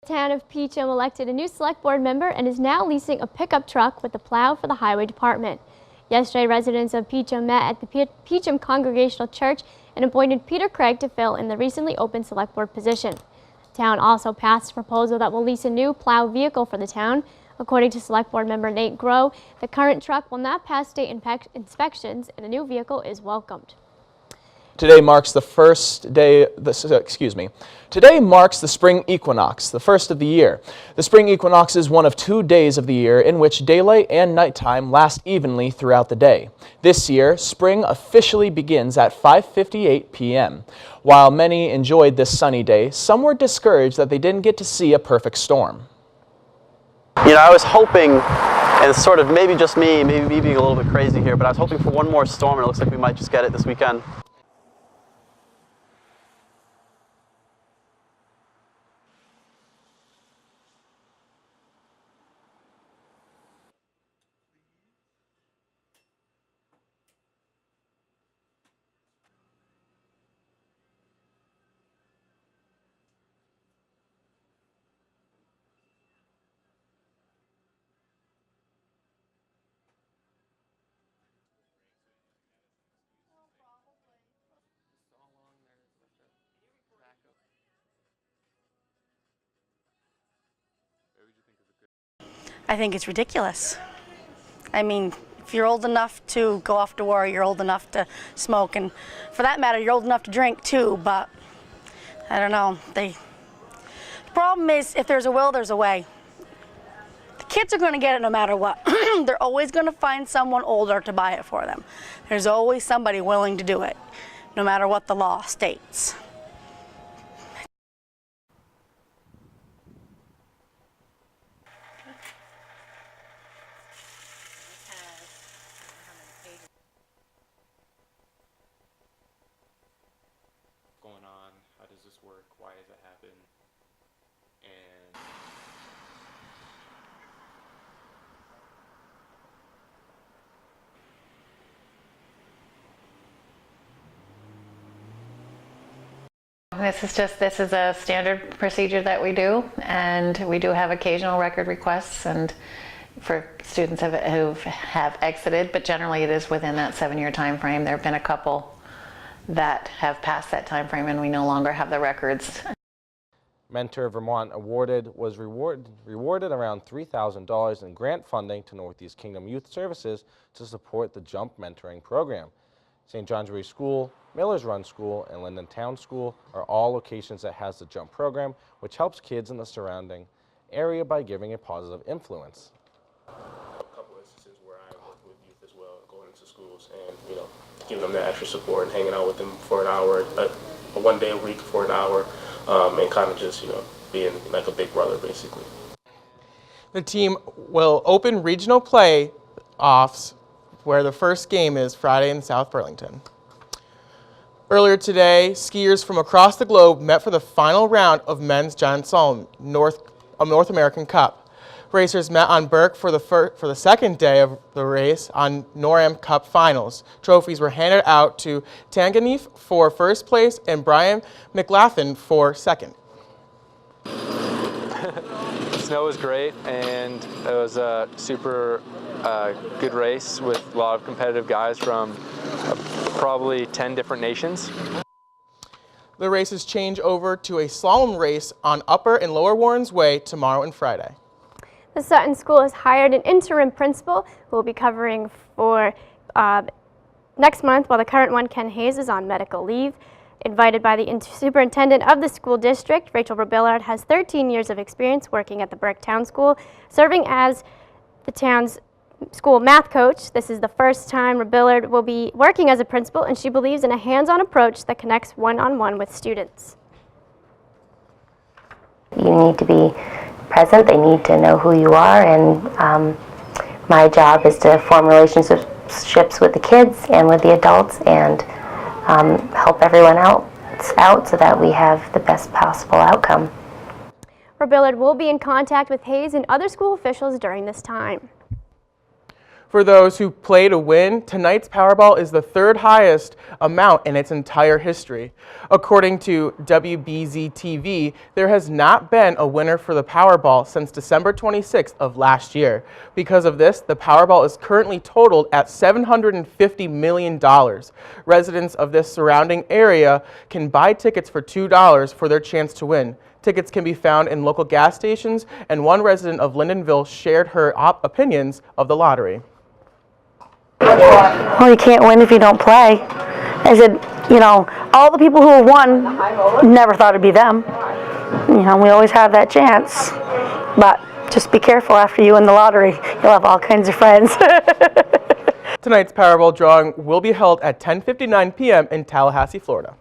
The town of Peacham elected a new select board member and is now leasing a pickup truck with a plow for the highway department. Yesterday, residents of Peacham met at the Peacham Congregational Church and appointed Peter Craig to fill in the recently opened select board position. The town also passed a proposal that will lease a new plow vehicle for the town. According to select board member Nate Groh, the current truck will not pass state inspections and the new vehicle is welcomed. Today marks the Today marks the spring equinox, the first of the year. The spring equinox is one of 2 days of the year in which daylight and nighttime last evenly throughout the day. This year, spring officially begins at 5:58 p.m. While many enjoyed this sunny day, some were discouraged that they didn't get to see a perfect storm. You know, I was hoping, and it's sort of maybe just me, maybe me being a little bit crazy here, but I was hoping for one more storm, and it looks like we might just get it this weekend. I think it's ridiculous. I mean, if you're old enough to go off to war, you're old enough to smoke, and for that matter, you're old enough to drink too, but I don't know. The problem is, if there's a will, there's a way. The kids are going to get it no matter what. They're always going to find someone older to buy it for them. There's always somebody willing to do it, no matter what the law states. Going on, how does this work, why does it happen, and This is a standard procedure that we do, and we do have occasional record requests and for students who have exited, but generally it is within that 7-year time frame. There have been a couple that have passed that time frame and we no longer have the records. Mentor Vermont was rewarded around $3,000 in grant funding to Northeast Kingdom Youth Services to support the JUMP mentoring program. St. John's Bury School, Miller's Run School, and Linden Town School are all locations that has the JUMP program, which helps kids in the surrounding area by giving a positive influence. a couple instances where I worked with youth as well, going into schools and, you know, giving them that extra support and hanging out with them for an hour, one day a week for an hour, and kind of just, you know, being like a big brother, basically. The team will open regional play-offs where the first game is Friday in South Burlington. Earlier today, skiers from across the globe met for the final round of men's Giant Slalom North American Cup. Racers met on Burke for the second day of the race on NORAM Cup Finals. Trophies were handed out to Tanganif for first place and Brian McLaughlin for second. The snow was great, and it was a super good race with a lot of competitive guys from probably 10 different nations. The races change over to a slalom race on Upper and Lower Warrens Way tomorrow and Friday. The Sutton School has hired an interim principal who will be covering for next month while the current one, Ken Hayes, is on medical leave. Invited by the superintendent of the school district, Rachel Billard has 13 years of experience working at the Burke Town School, serving as the town's school math coach. This is the first time Billard will be working as a principal, and she believes in a hands-on approach that connects one-on-one with students. You need to be present. They need to know who you are, and my job is to form relationships with the kids and with the adults and help everyone else out so that we have the best possible outcome. Billard will be in contact with Hayes and other school officials during this time. For those who play to win, tonight's Powerball is the third highest amount in its entire history. According to WBZ-TV, there has not been a winner for the Powerball since December 26th of last year. Because of this, the Powerball is currently totaled at $750 million. Residents of this surrounding area can buy tickets for $2 for their chance to win. Tickets can be found in local gas stations, and one resident of Lindenville shared her opinions of the lottery. Well, you can't win if you don't play. I said, you know, all the people who have won never thought it'd be them. You know, we always have that chance. But just be careful after you win the lottery. You'll have all kinds of friends. Tonight's Powerball drawing will be held at 10:59 p.m. in Tallahassee, Florida.